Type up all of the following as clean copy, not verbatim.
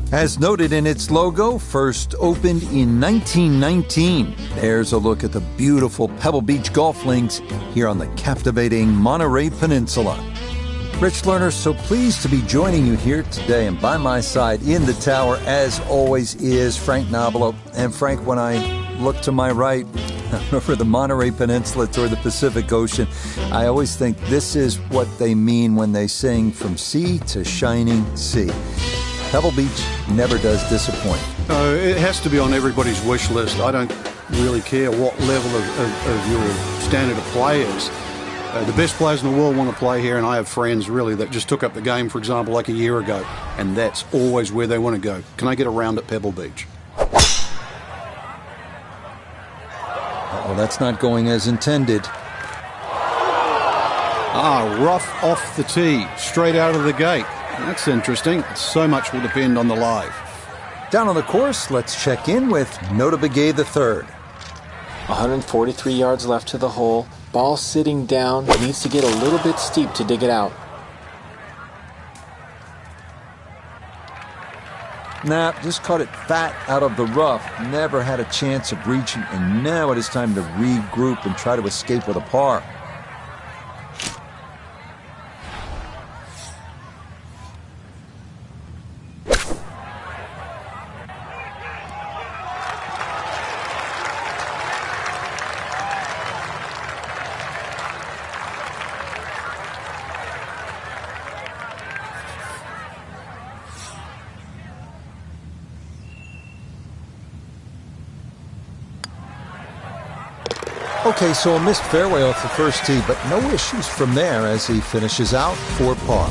As noted in its logo, first opened in 1919. There's a look at the beautiful Pebble Beach golf links here on the captivating Monterey Peninsula. Rich Lerner, so pleased to be joining you here today, and by my side in the tower, as always, is Frank Nobilo. And Frank, when I look to my right over the Monterey Peninsula toward the Pacific Ocean, I always think this is what they mean when they sing "From Sea to Shining Sea." Pebble Beach never does disappoint. It has to be on everybody's wish list. I don't really care what level of your standard of play is. The best players in the world want to play here, and I have friends really that just took up the game, for example, like a year ago, and that's always where they want to go. Can I get a round at Pebble Beach? Well, that's not going as intended. Rough off the tee, straight out of the gate. That's interesting. So much will depend on the live. Down on the course, let's check in with Notah Begay III. 143 yards left to the hole. Ball sitting down. Needs to get a little bit steep to dig it out. Nah, just caught it fat out of the rough. Never had a chance of reaching, and now it is time to regroup and try to escape with a par. Okay, so a missed fairway off the first tee, but no issues from there as he finishes out for par.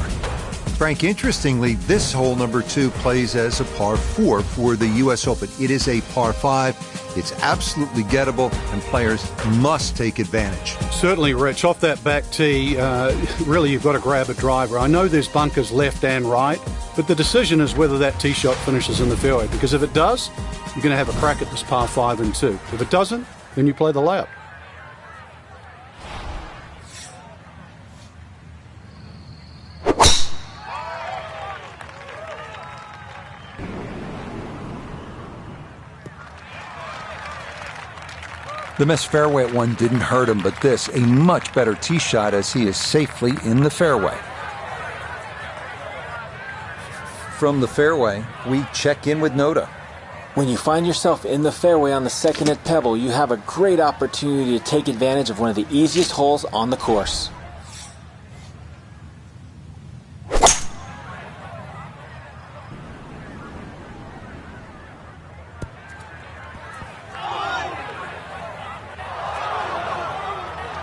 Frank, interestingly, this hole number 2 plays as a par 4 for the U.S. Open. It is a par 5. It's absolutely gettable, and players must take advantage. Certainly, Rich. Off that back tee, really you've got to grab a driver. I know there's bunkers left and right, but the decision is whether that tee shot finishes in the fairway, because if it does, you're going to have a crack at this par 5 and 2. If it doesn't, then you play the layup. The missed fairway at 1 didn't hurt him, but this, a much better tee shot as he is safely in the fairway. From the fairway, we check in with Notah. When you find yourself in the fairway on the second at Pebble, you have a great opportunity to take advantage of one of the easiest holes on the course.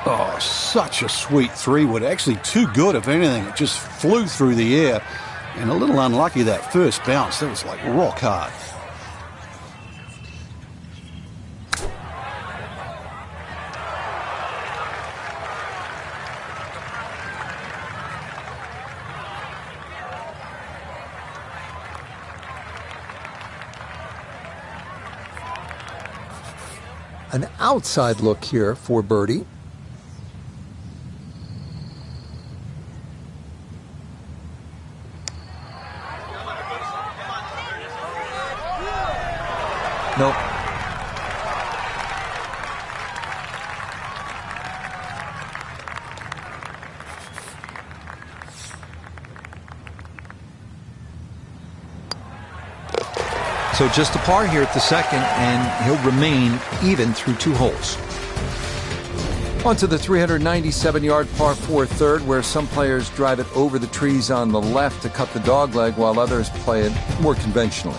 Oh, such a sweet 3-wood. Actually too good, if anything. It just flew through the air. And a little unlucky that first bounce. That was like rock hard. An outside look here for birdie. Nope. So just a par here at the second, and he'll remain even through 2 holes. Onto the 397-yard par 4 third, where some players drive it over the trees on the left to cut the dogleg, while others play it more conventionally.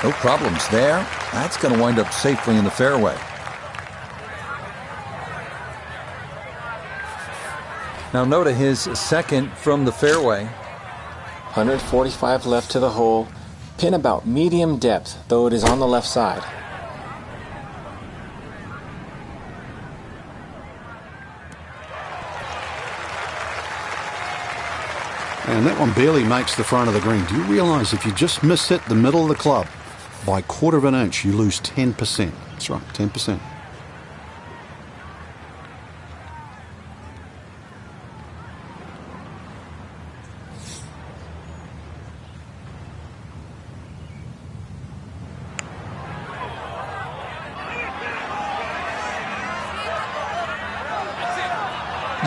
No problems there. That's going to wind up safely in the fairway. Now Notah his second from the fairway. 145 left to the hole. Pin about medium depth, though it is on the left side. And that one barely makes the front of the green. Do you realize if you just miss it the middle of the club by a quarter of an inch, you lose 10%. That's right, 10%.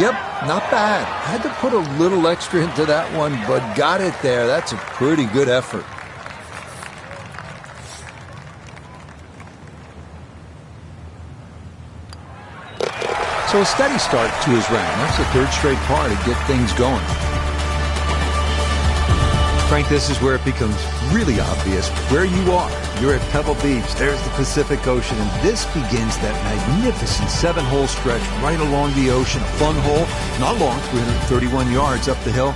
Yep, not bad. Had to put a little extra into that one, but got it there. That's a pretty good effort. So a steady start to his round. That's the third straight par to get things going. Frank, this is where it becomes really obvious where you are. You're at Pebble Beach. There's the Pacific Ocean, and this begins that magnificent 7-hole stretch right along the ocean. A fun hole, not long, 331 yards up the hill.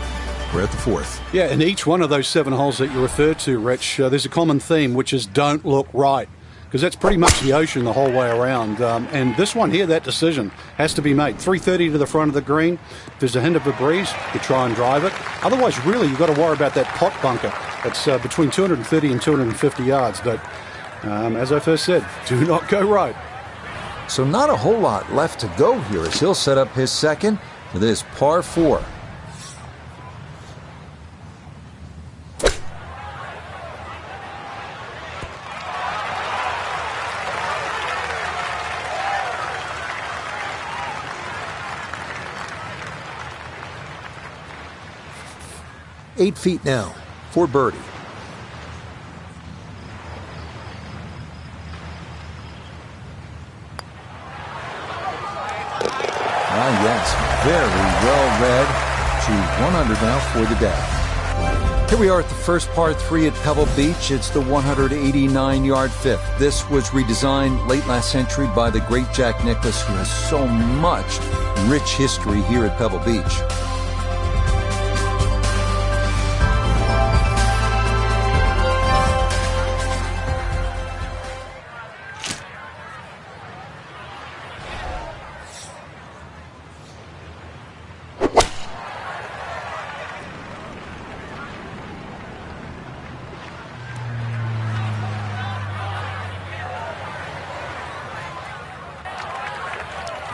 We're at the fourth. Yeah, and each one of those 7 holes that you referred to, Rich, there's a common theme, which is don't look right. Because that's pretty much the ocean the whole way around. And this one here, that decision has to be made. 330 to the front of the green. If there's a hint of a breeze, you try and drive it. Otherwise, really, you've got to worry about that pot bunker. It's between 230 and 250 yards. But as I first said, do not go right. So not a whole lot left to go here as he'll set up his second for this par 4. Eight feet now for birdie. Ah, yes, very well read. To 100 now for the day. Here we are at the first par 3 at Pebble Beach. It's the 189-yard fifth. This was redesigned late last century by the great Jack Nicklaus, who has so much rich history here at Pebble Beach.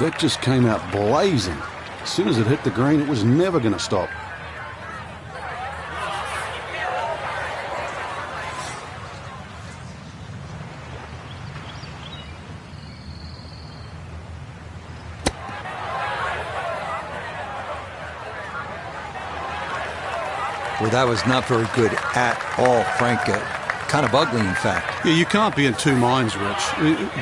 That just came out blazing. As soon as it hit the green, it was never going to stop. Well, that was not very good at all, Frank. Kind of ugly, in fact. Yeah, you can't be in two minds, Rich.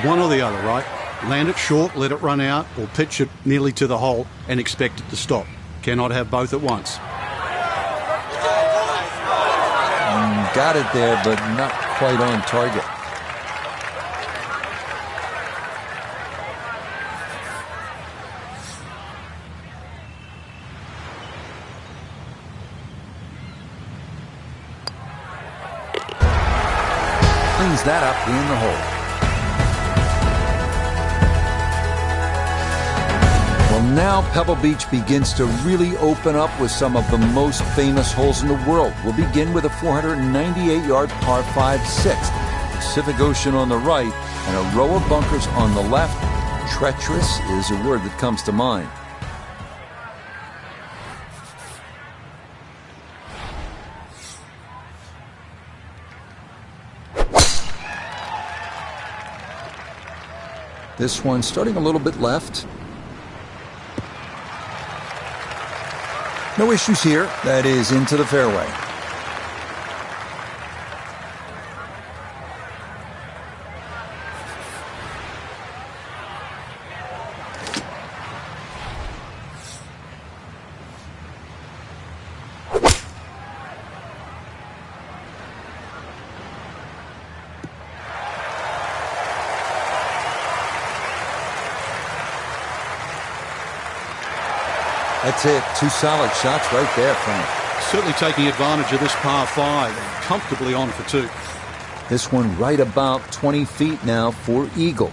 One or the other, right? Land it short, let it run out, or pitch it nearly to the hole and expect it to stop. Cannot have both at once. Got it there, but not quite on target. Cleans that up in the hole. Well, now Pebble Beach begins to really open up with some of the most famous holes in the world. We'll begin with a 498-yard par 5/6. Pacific Ocean on the right and a row of bunkers on the left. Treacherous is a word that comes to mind. This one starting a little bit left. No issues here. That is into the fairway. That's it. 2 solid shots right there, Frank. Certainly taking advantage of this par 5 and comfortably on for 2. This one right about 20 feet now for eagle.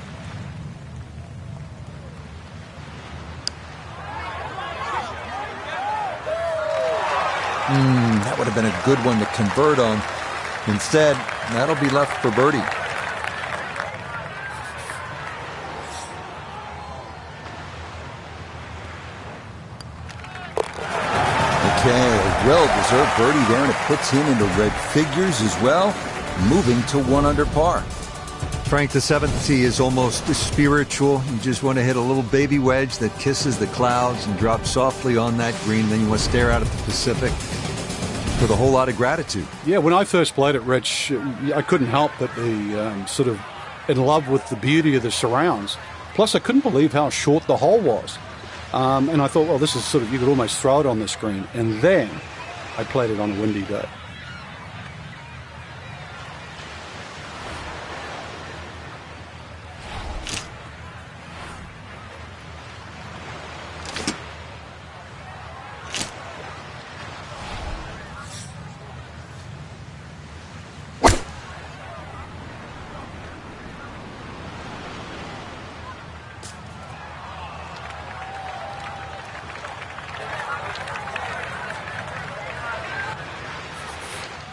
That would have been a good one to convert on. Instead, that'll be left for birdie. Okay, a well-deserved birdie there, and it puts him into red figures as well, moving to 1 under par. Frank, the 7th tee is almost spiritual. You just want to hit a little baby wedge that kisses the clouds and drops softly on that green. Then you want to stare out at the Pacific with a whole lot of gratitude. Yeah, when I first played at Rich, I couldn't help but be sort of in love with the beauty of the surrounds. Plus, I couldn't believe how short the hole was. And I thought, well, this is sort of, you could almost throw it on the screen. And then I played it on a windy day.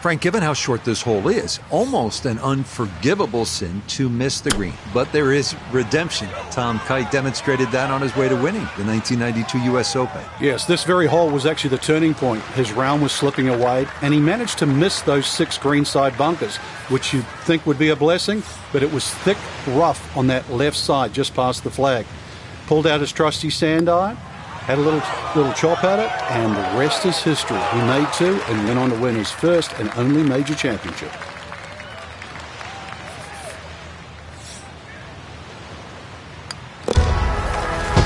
Frank, given how short this hole is, almost an unforgivable sin to miss the green. But there is redemption. Tom Kite demonstrated that on his way to winning the 1992 U.S. Open. Yes, this very hole was actually the turning point. His round was slipping away, and he managed to miss those 6 greenside bunkers, which you'd think would be a blessing, but it was thick rough on that left side just past the flag. Pulled out his trusty sand iron, had a little chop at it, and the rest is history. He made 2 and went on to win his first and only major championship.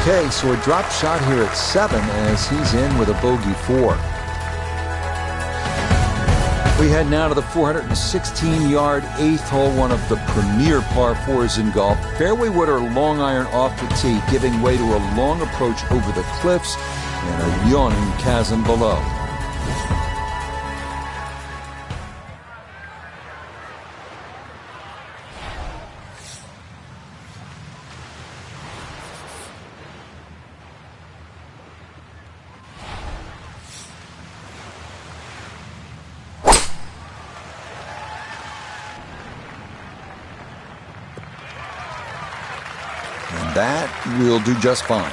Okay, so a drop shot here at 7 as he's in with a bogey 4. We head now to the 416-yard 8th hole, one of the premier par 4s in golf. Fairway wood or long iron off the tee, giving way to a long approach over the cliffs and a yawning chasm below. And that will do just fine.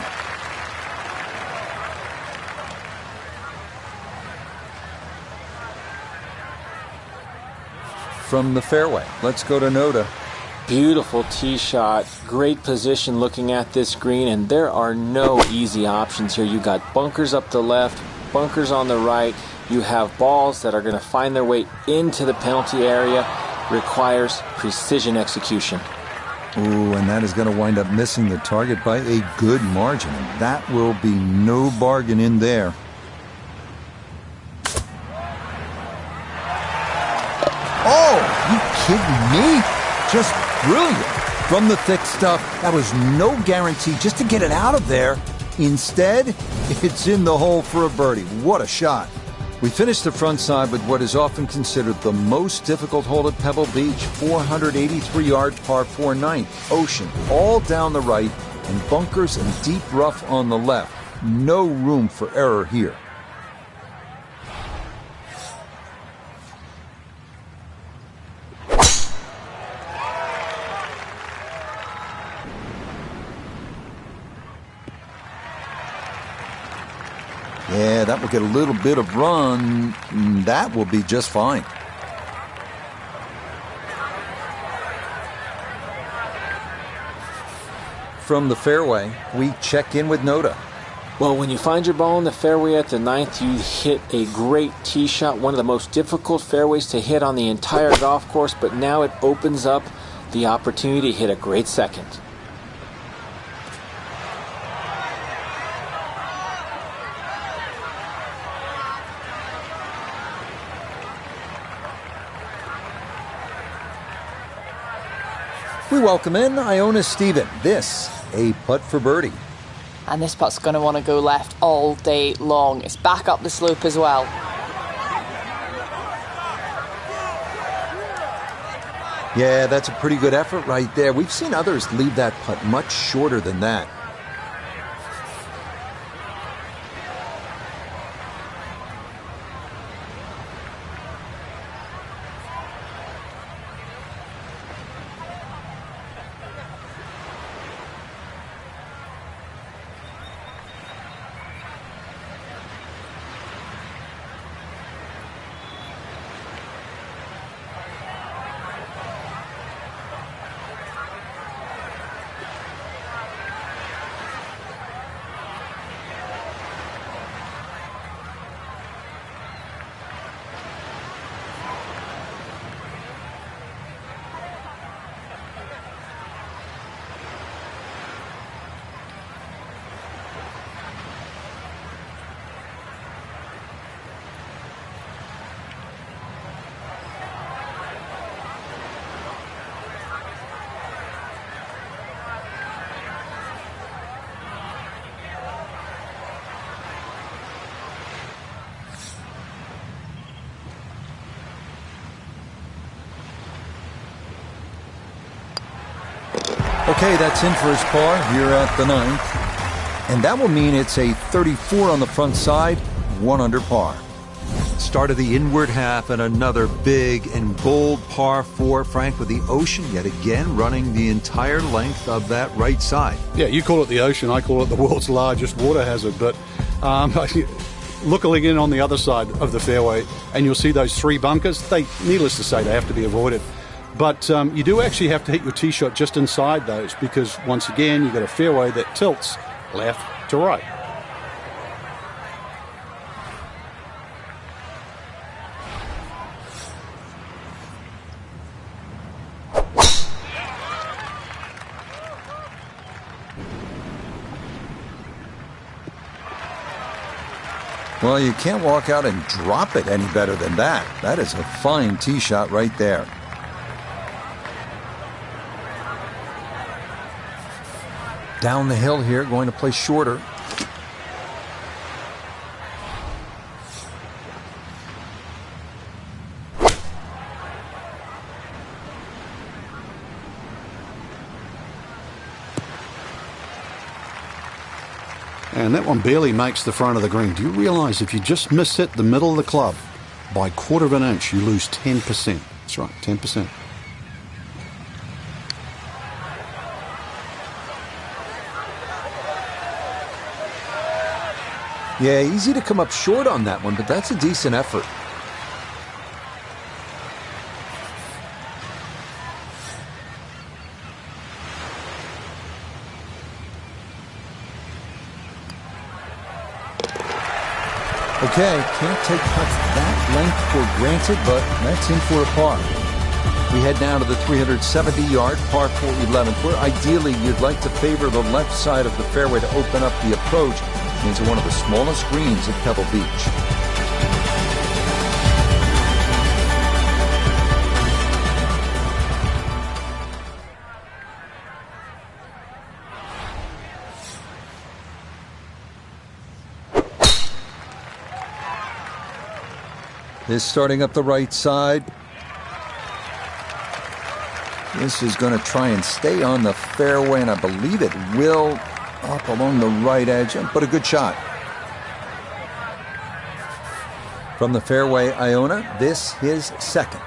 From the fairway, let's go to Noda. Beautiful tee shot, great position looking at this green, and there are no easy options here. You got bunkers up the left, bunkers on the right. You have balls that are going to find their way into the penalty area. Requires precision execution. Ooh, and that is going to wind up missing the target by a good margin. And that will be no bargain in there. Oh, you kidding me? Just brilliant. From the thick stuff, that was no guarantee just to get it out of there. Instead, it's in the hole for a birdie. What a shot. We finished the front side with what is often considered the most difficult hole at Pebble Beach, 483-yard par 4 9th, ocean, all down the right, and bunkers and deep rough on the left. No room for error here. Yeah, that will get a little bit of run. That will be just fine. from the fairway. We check in with Noda. Well, when you find your ball in the fairway at the 9th, you hit a great tee shot, one of the most difficult fairways to hit on the entire golf course, but now it opens up the opportunity to hit a great second. We welcome in Iona Stephen. This, a putt for birdie. And this putt's going to want to go left all day long. It's back up the slope as well. Yeah, that's a pretty good effort right there. We've seen others leave that putt much shorter than that. Okay, that's in for his par here at the 9th. And that will mean it's a 34 on the front side, 1 under par. Start of the inward half and another big and bold par 4, Frank, with the ocean yet again running the entire length of that right side. Yeah, you call it the ocean, I call it the world's largest water hazard. But looking in on the other side of the fairway, and you'll see those 3 bunkers. Needless to say, they have to be avoided. But you do actually have to hit your tee shot just inside those, because once again, you've got a fairway that tilts left to right. Well, you can't walk out and drop it any better than that. That is a fine tee shot right there. Down the hill here, going to play shorter. And that one barely makes the front of the green. Do you realize if you just miss hit the middle of the club by 1/4 of an inch, you lose 10%? That's right, 10%. Yeah, easy to come up short on that one, but that's a decent effort. Okay, can't take putts that length for granted, but that's in for a par. We head now to the 370-yard par 4 11th, where ideally you'd like to favor the left side of the fairway to open up the approach into one of the smallest greens at Pebble Beach. This starting up the right side. This is going to try and stay on the fairway, and I believe it will, up along the right edge, but a good shot. From the fairway, Iona, this is second.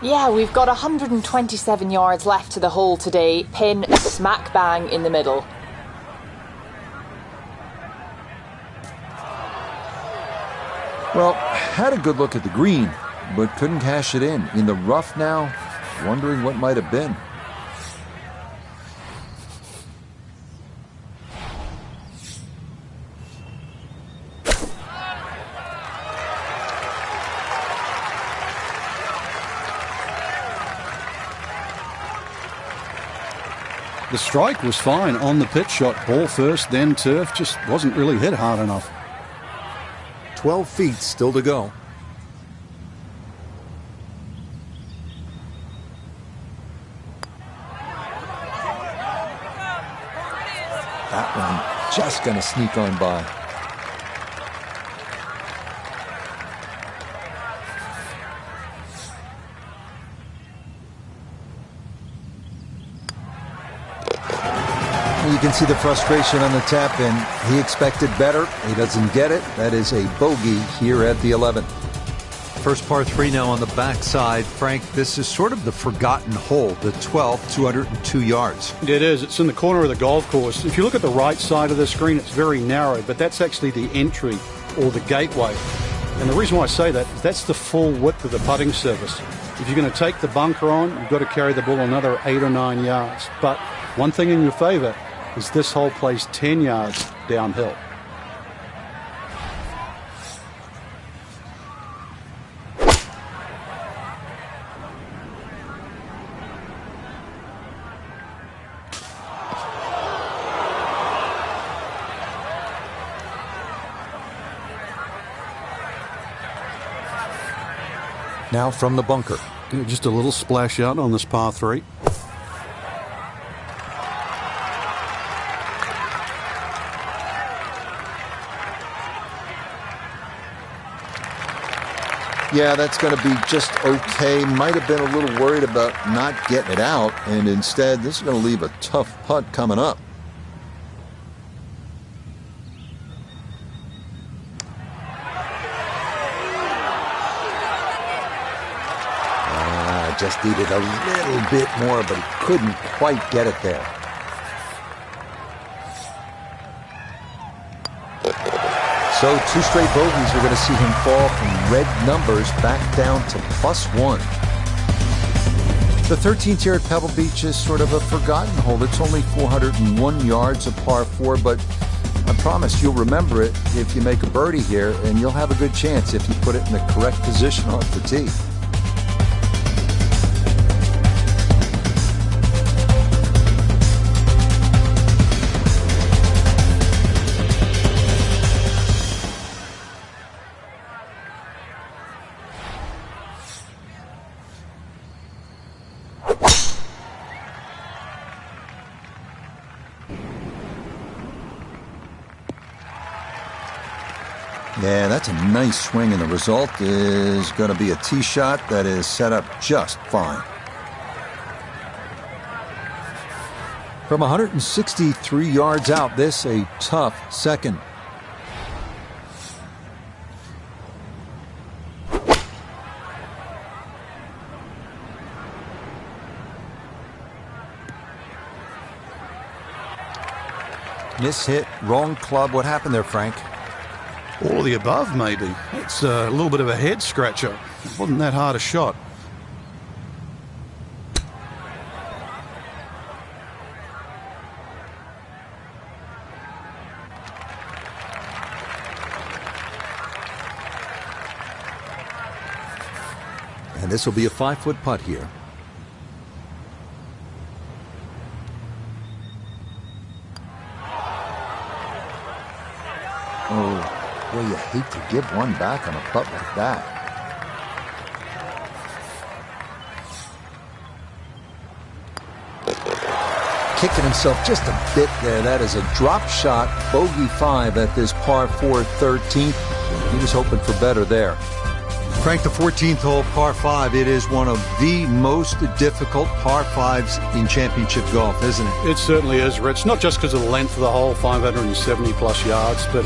Yeah, we've got 127 yards left to the hole today, pin smack bang in the middle. Well, had a good look at the green, but couldn't cash it in. In the rough now, wondering what might have been. The strike was fine on the pitch shot. Ball first, then turf. Just wasn't really hit hard enough. 12 feet still to go. That one just going to sneak on by. You can see the frustration on the tap in. He expected better. He doesn't get it. That is a bogey here at the 11th. First par 3 now on the backside. Frank, this is sort of the forgotten hole, the 12th, 202 yards. It is. It's in the corner of the golf course. If you look at the right side of the screen, it's very narrow, but that's actually the entry or the gateway. And the reason why I say that is that's the full width of the putting surface. If you're going to take the bunker on, you've got to carry the ball another 8 or 9 yards. But one thing in your favor is this hole plays 10 yards downhill. Now from the bunker. Just a little splash out on this par 3. Yeah, that's going to be just okay. Might have been a little worried about not getting it out, and instead this is going to leave a tough putt coming up. Just needed a little bit more, but he couldn't quite get it there. So 2 straight bogeys are going to see him fall from red numbers back down to +1. The 13th here at Pebble Beach is sort of a forgotten hole. It's only 401 yards of par 4, but I promise you'll remember it if you make a birdie here, and you'll have a good chance if you put it in the correct position off the tee. Yeah, that's a nice swing, and the result is going to be a tee shot that is set up just fine. From 163 yards out, this a tough second. Miss hit, wrong club. What happened there, Frank? All of the above, maybe. It's a little bit of a head scratcher. It wasn't that hard a shot. And this will be a 5-foot putt here. Oh. Well, you hate to give one back on a putt like that. Kicking himself just a bit there. That is a drop shot, bogey 5 at this par 4 13th. He was hoping for better there. Frank, the 14th hole, par 5, it is one of the most difficult par 5s in championship golf, isn't it? It certainly is, Rich. Not just because of the length of the hole, 570 plus yards, but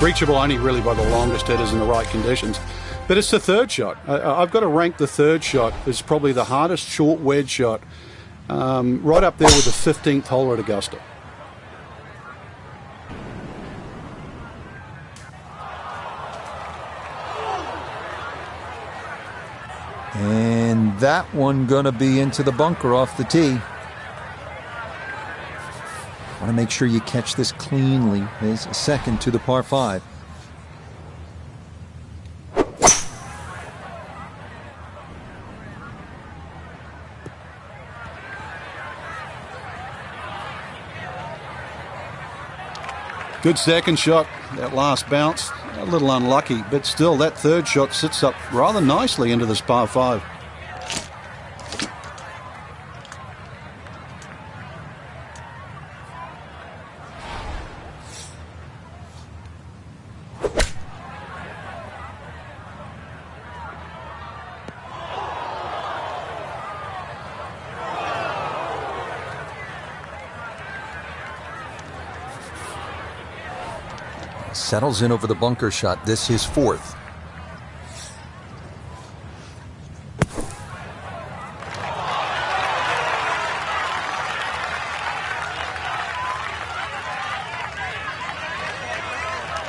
reachable only really by the longest hitters in the right conditions. But it's the third shot. I've got to rank the third shot as probably the hardest short wedge shot, right up there with the 15th hole at Augusta. And that one going to be into the bunker off the tee. Want to make sure you catch this cleanly. There's a second to the par 5. Good second shot. That last bounce, a little unlucky, but still that third shot sits up rather nicely into this par 5. Settles in over the bunker shot. This is 4th.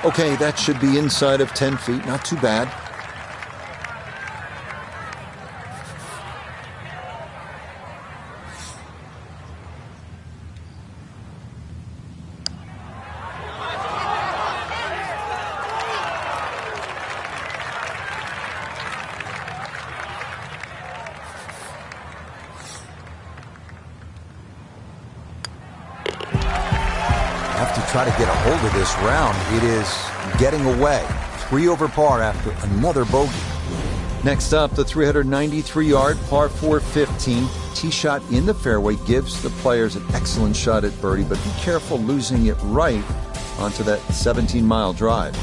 Okay, that should be inside of 10 feet. Not too bad. Try to get a hold of this round. It is getting away. 3 over par after another bogey. Next up, the 393-yard par 4 15. Tee shot in the fairway gives the players an excellent shot at birdie, but be careful losing it right onto that 17-mile drive.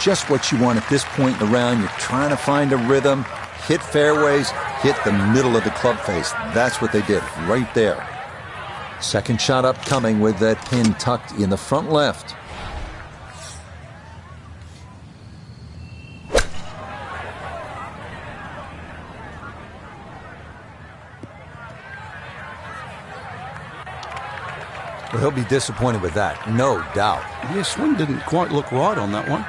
Just what you want at this point in the round. You're trying to find a rhythm, hit fairways, hit the middle of the club face. That's what they did right there. Second shot upcoming with that pin tucked in the front left. Well, he'll be disappointed with that, no doubt. Yeah, swing didn't quite look right on that one.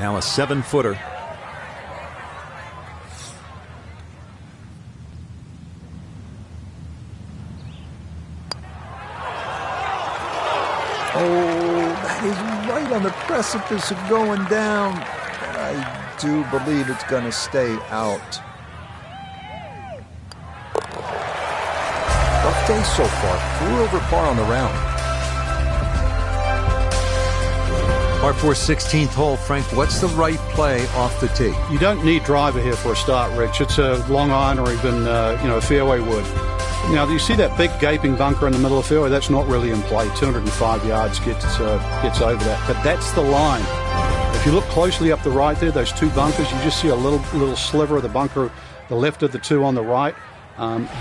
Now a 7-footer. That is right on the precipice of going down. But I do believe it's going to stay out. Rough day so far. 4 over par on the round. Par 4 16th hole. Frank, what's the right play off the tee? You don't need driver here for a start, Rich. It's a long iron or even a fairway wood. Now, you see that big gaping bunker in the middle of the fairway? That's not really in play. 205 yards gets over that. But that's the line. If you look closely up the right there, those 2 bunkers, you just see a little sliver of the bunker, the left of the 2 on the right.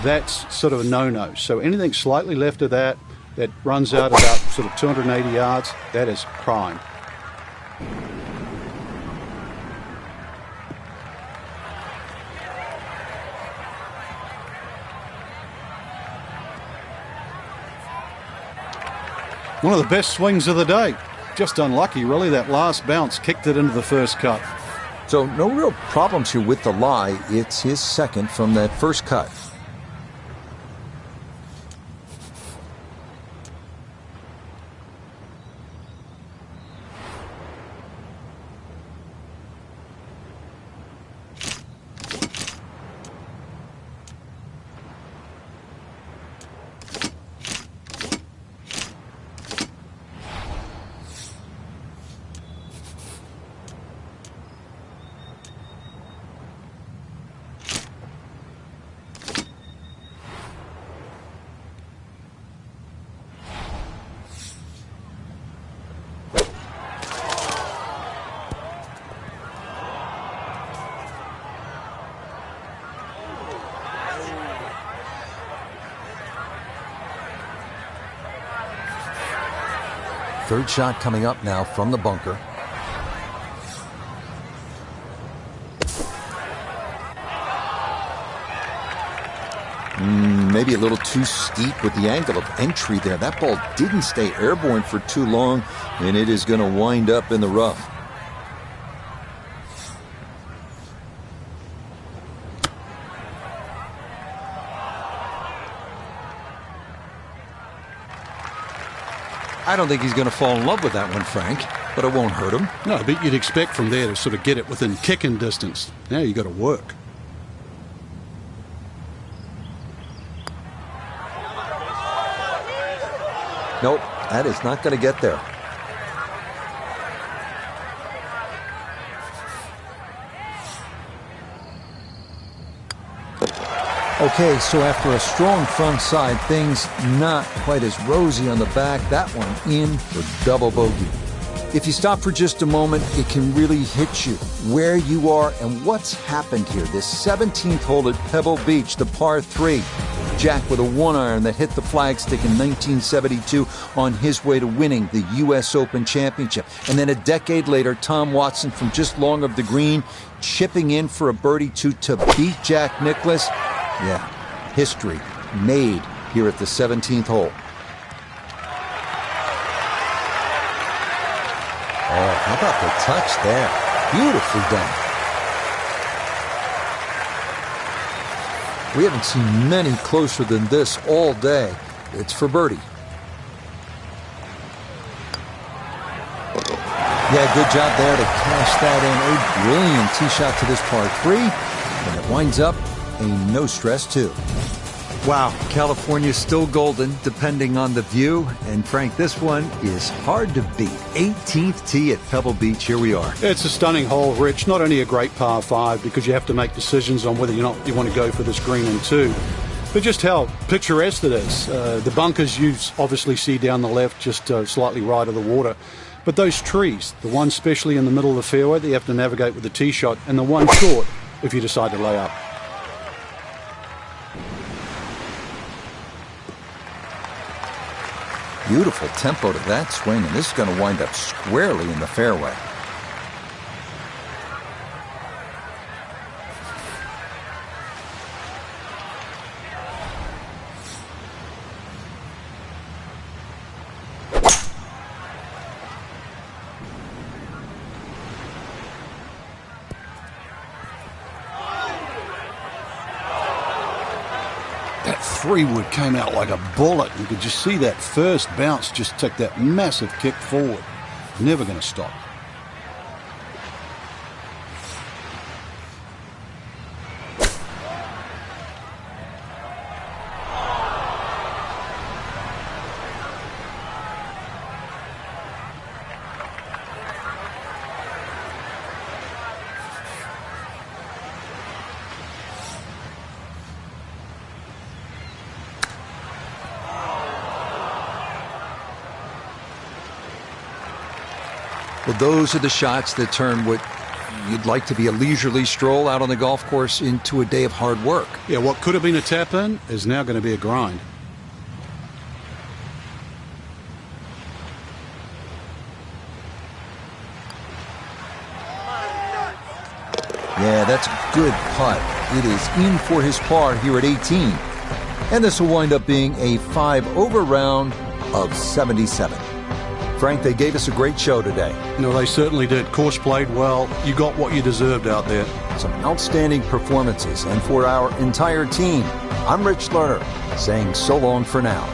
That's sort of a no-no. So anything slightly left of that runs out about sort of 280 yards, that is prime. One of the best swings of the day. Just unlucky, really. That last bounce kicked it into the first cut. So no real problems here with the lie. It's his second from that first cut. Third shot coming up now from the bunker. Maybe a little too steep with the angle of entry there. That ball didn't stay airborne for too long, and it is going to wind up in the rough. I don't think he's going to fall in love with that one, Frank, but it won't hurt him. No, but you'd expect from there to sort of get it within kicking distance. Now you got to work. Nope, that is not going to get there. Okay, so after a strong front side, things not quite as rosy on the back. That one in for double bogey. If you stop for just a moment, it can really hit you where you are and what's happened here. This 17th hole at Pebble Beach, the par 3. Jack with a 1-iron that hit the flagstick in 1972 on his way to winning the U.S. Open Championship. And then a decade later, Tom Watson from just long of the green, chipping in for a birdie to beat Jack Nicklaus. Yeah, history made here at the 17th hole. Oh, how about the touch there? Beautifully done. We haven't seen many closer than this all day. It's for birdie. Yeah, good job there to cash that in. A brilliant tee shot to this par 3. And it winds up a no-stress 2. Wow, California's still golden, depending on the view. And Frank, this one is hard to beat. 18th tee at Pebble Beach. Here we are. It's a stunning hole, Rich. Not only a great par 5 because you have to make decisions on whether you want to go for this green in 2, but just how picturesque it is. The bunkers you obviously see down the left, just slightly right of the water. But those trees, the one especially in the middle of the fairway that you have to navigate with the tee shot, and the one short if you decide to lay up. Beautiful tempo to that swing, and this is going to wind up squarely in the fairway. That 3-wood came out like a bullet. You could just see that first bounce just take that massive kick forward. Never going to stop. Well, those are the shots that turn what you'd like to be a leisurely stroll out on the golf course into a day of hard work. Yeah, what could have been a tap-in is now going to be a grind. Yeah, that's a good putt. It is in for his par here at 18. And this will wind up being a 5-over round of 77. Frank, they gave us a great show today. No, they certainly did. Course played well. You got what you deserved out there. Some outstanding performances. And for our entire team, I'm Rich Lerner, saying so long for now.